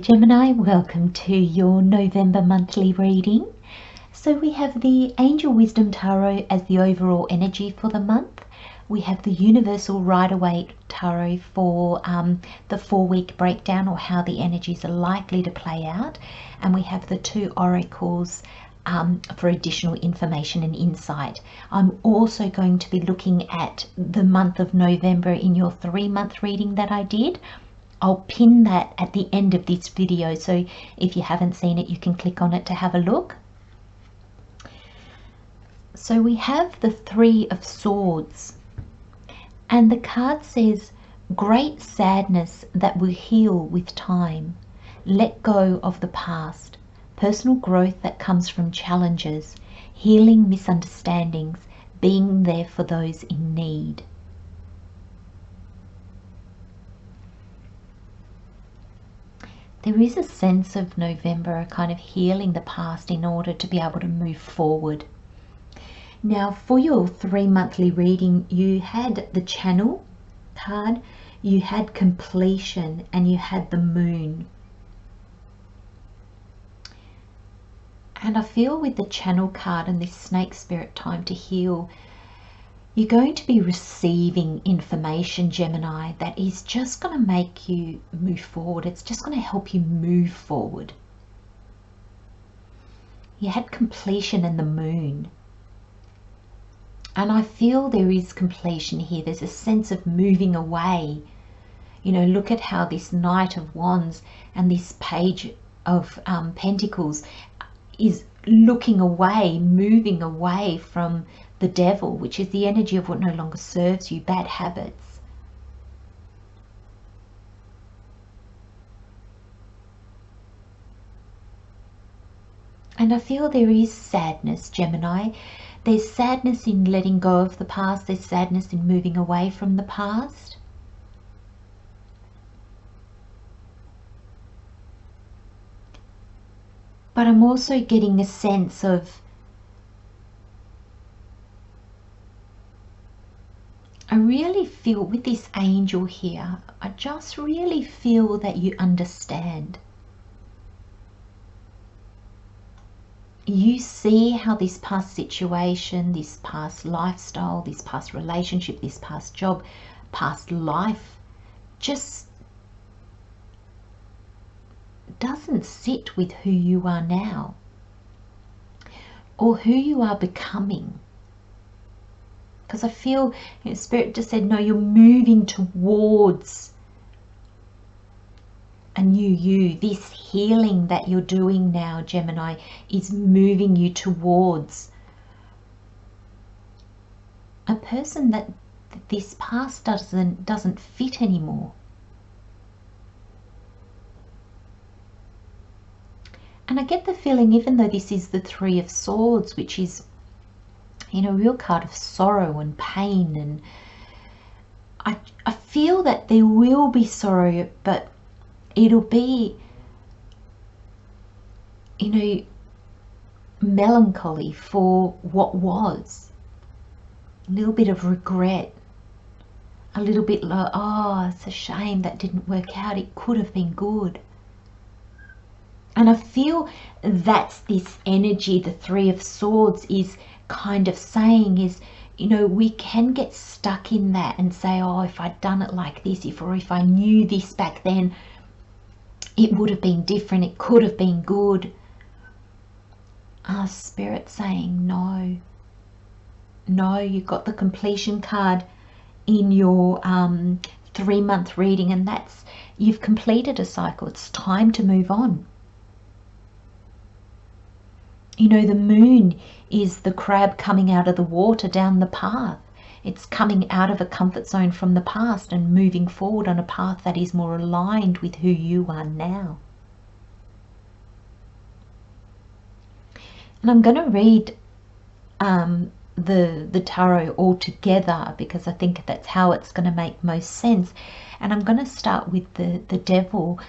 Gemini, welcome to your November monthly reading. So we have the Angel Wisdom Tarot as the overall energy for the month. We have the Universal Rider-Waite Tarot for the 4-week breakdown, or how the energies are likely to play out. And we have the 2 oracles for additional information and insight. I'm also going to be looking at the month of November in your 3-month reading that I did. I'll pin that at the end of this video, so if you haven't seen it, you can click on it to have a look. So we have the 3 of Swords, and the card says, great sadness that will heal with time. Let go of the past. Personal growth that comes from challenges. Healing misunderstandings. Being there for those in need. There is a sense of November kind of healing the past in order to be able to move forward. Now for your 3 monthly reading, you had the Channel card, you had completion, and you had the Moon. And I feel with the Channel card and this Snake Spirit, time to heal, you're going to be receiving information, Gemini, that is just going to make you move forward. It's just going to help you move forward. You had completion and the Moon. And I feel there is completion here. There's a sense of moving away. You know, look at how this Knight of Wands and this Page of Pentacles is looking away, moving away from the Devil, which is the energy of what no longer serves you, bad habits. And I feel there is sadness, Gemini. There's sadness in letting go of the past. There's sadness in moving away from the past. But I'm also getting a sense of, I really feel with this angel here, I just really feel that you understand. You see how this past situation, this past lifestyle, this past relationship, this past job, past life just doesn't sit with who you are now or who you are becoming. Because I feel, you know, Spirit just said, no, you're moving towards a new you. This healing that you're doing now, Gemini, is moving you towards a person that this past doesn't fit anymore. And I get the feeling, even though this is the 3 of Swords, which is, you know, a real card of sorrow and pain, and I feel that there will be sorrow, but it'll be, you know, melancholy for what was. A little bit of regret. A little bit like, oh, it's a shame that didn't work out. It could have been good. And I feel that's this energy the 3 of Swords is kind of saying is, you know, we can get stuck in that and say, oh, if I'd done it like this, or if I knew this back then, it would have been different. It could have been good. Spirit saying, no. No, you've got the completion card in your 3-month reading, and that's, you've completed a cycle. It's time to move on. You know, the Moon is the crab coming out of the water down the path. It's coming out of a comfort zone from the past and moving forward on a path that is more aligned with who you are now. And I'm going to read the tarot all together, because I think that's how it's going to make most sense. And I'm going to start with the Devil,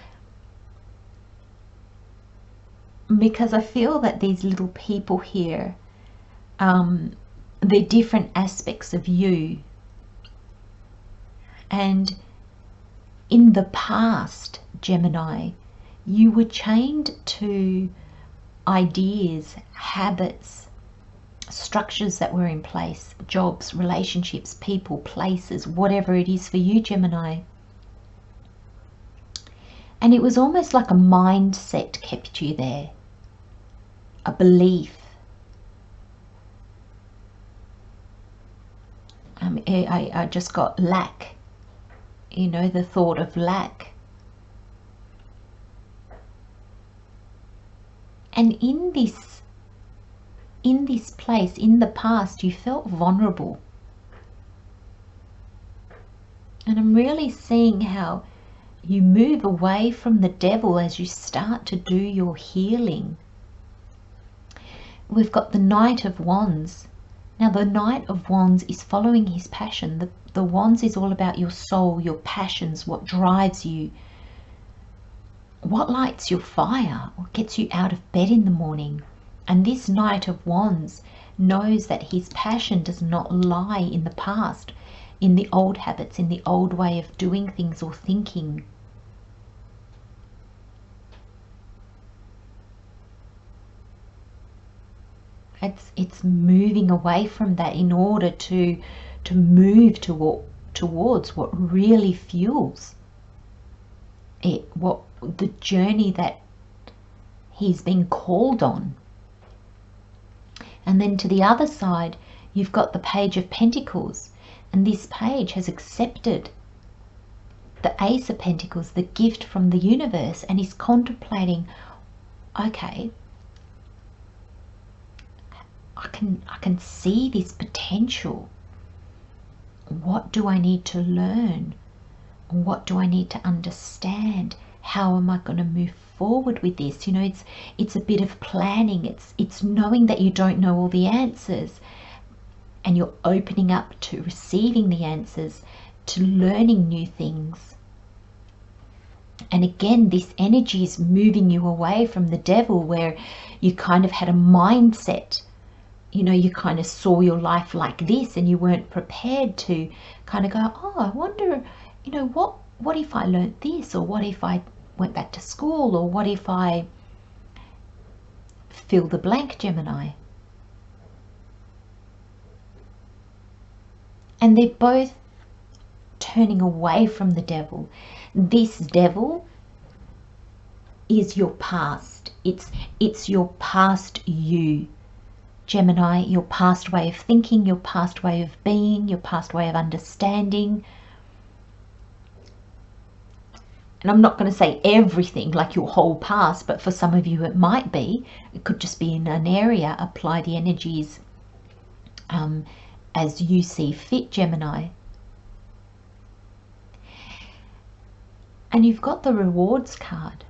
because I feel that these little people here, they're different aspects of you. And in the past, Gemini, You were chained to ideas, habits, structures that were in place, jobs, relationships, people, places, whatever it is for you, Gemini. And it was almost like a mindset kept you there, a belief. I just got lack, you know, the thought of lack. And in this place, in the past, you felt vulnerable. And I'm really seeing how you move away from the devil as you start to do your healing. We've got the Knight of Wands. Now the Knight of Wands is following his passion. The Wands is all about your soul, your passions, what drives you, what lights your fire, what gets you out of bed in the morning. And this Knight of Wands knows that his passion does not lie in the past, in the old habits, in the old way of doing things or thinking. It's moving away from that in order to move towards what really fuels it, what the journey that he's been called on. And then to the other side, you've got the Page of Pentacles, and this page has accepted the Ace of Pentacles, the gift from the universe, and is contemplating, okay, I can see this potential. What do I need to learn? What do I need to understand? How am I going to move forward with this? You know, it's a bit of planning. It's knowing that you don't know all the answers, and you're opening up to receiving the answers, to learning new things. And again, this energy is moving you away from the devil, where you kind of had a mindset. You know, you kind of saw your life like this, and you weren't prepared to kind of go, oh, I wonder, you know, what if I learnt this, or what if I went back to school, or what if I fill the blank, Gemini. And they're both turning away from the devil. This devil is your past. It's your past you, Gemini, your past way of thinking, your past way of being, your past way of understanding. And I'm not going to say everything, like your whole past, but for some of you it might be. It could just be in an area. Apply the energies as you see fit, Gemini. And you've got the rewards card,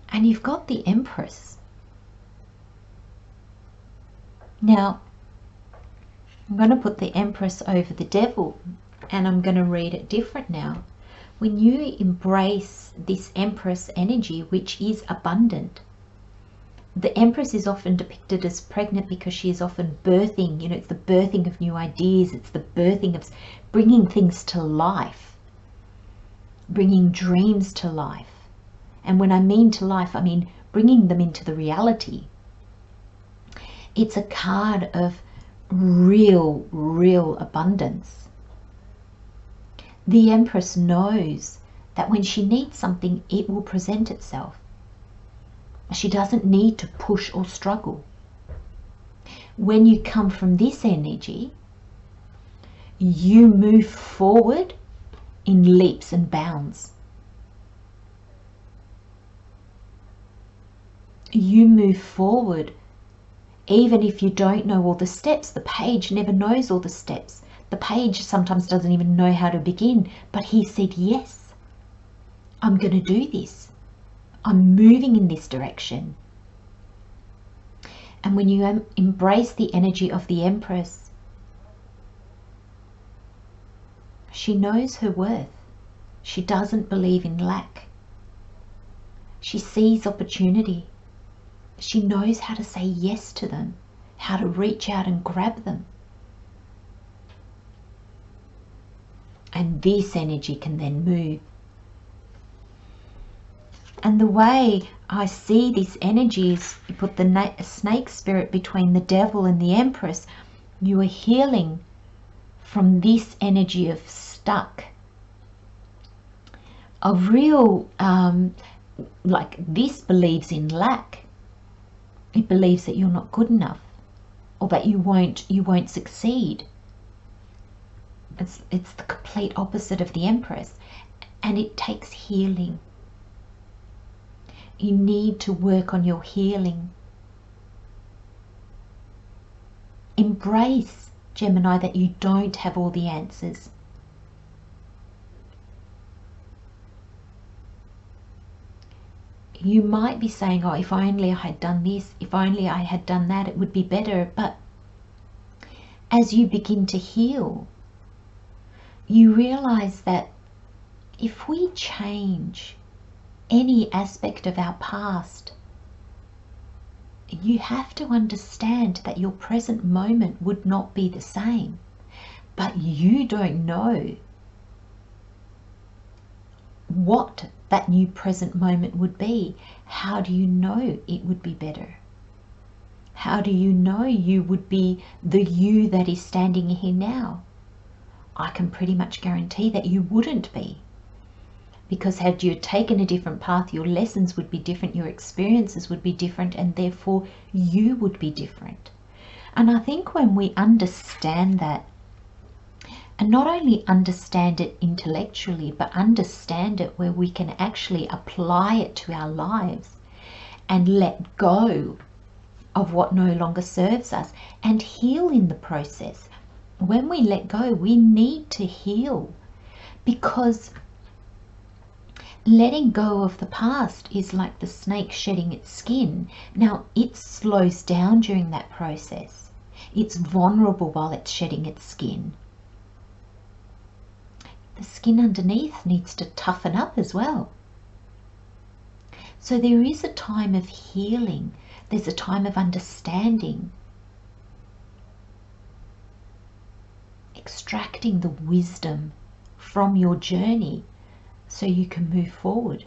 and you've got the Empress. Now, I'm going to put the Empress over the devil, and I'm going to read it different now. When you embrace this Empress energy, which is abundant, the Empress is often depicted as pregnant because she is often birthing. You know, it's the birthing of new ideas. It's the birthing of bringing things to life, bringing dreams to life. And when I mean to life, I mean bringing them into the reality. It's a card of real abundance. The Empress knows that when she needs something, it will present itself. She doesn't need to push or struggle. When you come from this energy, you move forward in leaps and bounds. You move forward even if you don't know all the steps. The page never knows all the steps. The page sometimes doesn't even know how to begin, but he said, yes, I'm going to do this. I'm moving in this direction. And when you embrace the energy of the Empress, she knows her worth. She doesn't believe in lack. She sees opportunity. She knows how to say yes to them, how to reach out and grab them. And this energy can then move. And the way I see this energy is you put the snake spirit between the devil and the empress. You are healing from this energy of stuck, of real, like this believes in lack. It believes that you're not good enough, or that you won't succeed. It's the complete opposite of the empress, and it takes healing. You need to work on your healing. Embrace, Gemini, that you don't have all the answers. You might be saying, oh, if only I had done this, if only I had done that, it would be better. But as you begin to heal, you realize that if we change any aspect of our past, you have to understand that your present moment would not be the same. But you don't know what that new present moment would be. How do you know it would be better? How do you know you would be the you that is standing here now? I can pretty much guarantee that you wouldn't be. Because had you taken a different path, your lessons would be different, your experiences would be different, and therefore you would be different. And I think when we understand that, and not only understand it intellectually, but understand it where we can actually apply it to our lives and let go of what no longer serves us and heal in the process. When we let go, we need to heal, because letting go of the past is like the snake shedding its skin. Now, it slows down during that process. It's vulnerable while it's shedding its skin. The skin underneath needs to toughen up as well. So there is a time of healing. There's a time of understanding. Extracting the wisdom from your journey so you can move forward.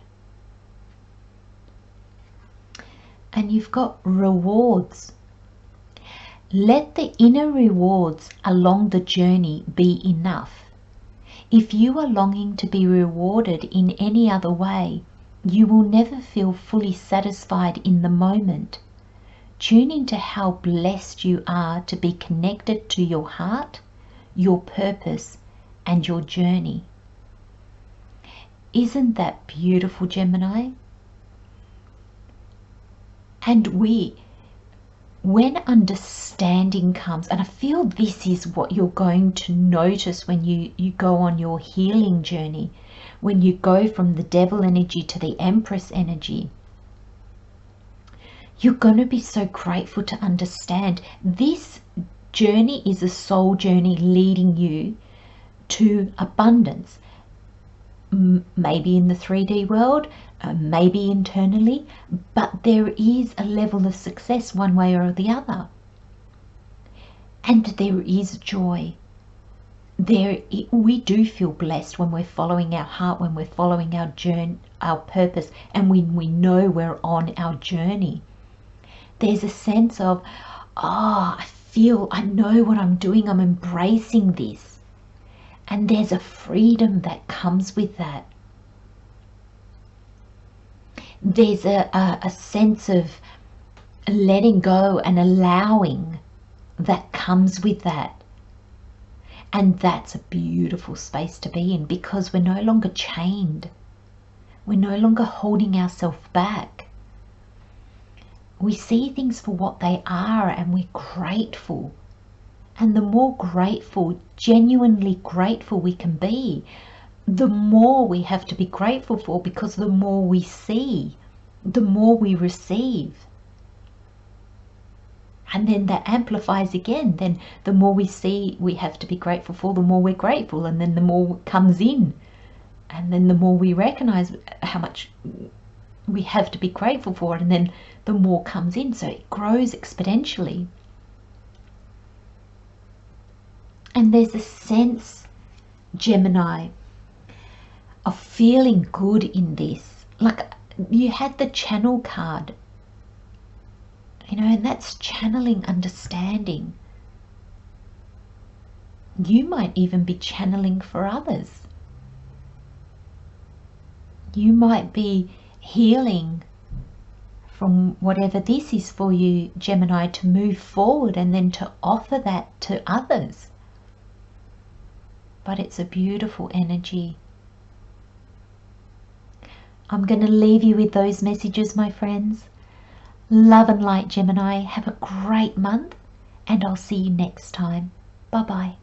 And you've got rewards. Let the inner rewards along the journey be enough. If you are longing to be rewarded in any other way, you will never feel fully satisfied in the moment. Tune into how blessed you are to be connected to your heart, your purpose, and your journey. Isn't that beautiful, Gemini? And when understanding comes, and I feel this is what you're going to notice when you go on your healing journey, when you go from the devil energy to the empress energy, you're going to be so grateful to understand this journey is a soul journey leading you to abundance. Maybe in the 3D world, maybe internally, but there is a level of success one way or the other. And there is joy. We do feel blessed when we're following our heart, when we're following our journey, our purpose, and when we know we're on our journey. There's a sense of, I know what I'm doing, I'm embracing this. And there's a freedom that comes with that. There's a sense of letting go and allowing that comes with that. And that's a beautiful space to be in, because we're no longer chained. We're no longer holding ourselves back. We see things for what they are, and we're grateful. And the more grateful, genuinely grateful we can be, the more we have to be grateful for, because the more we see, the more we receive. And then that amplifies again. Then the more we see we have to be grateful for, the more we're grateful, and then the more comes in. And then the more we recognize how much we have to be grateful for, and then the more comes in. So it grows exponentially. And there's a sense, Gemini, of feeling good in this. Like, you had the channel card, you know, and that's channeling understanding. You might even be channeling for others. You might be healing from whatever this is for you, Gemini, to move forward and then to offer that to others. But it's a beautiful energy. I'm going to leave you with those messages, my friends. Love and light, Gemini. Have a great month, and I'll see you next time. Bye-bye.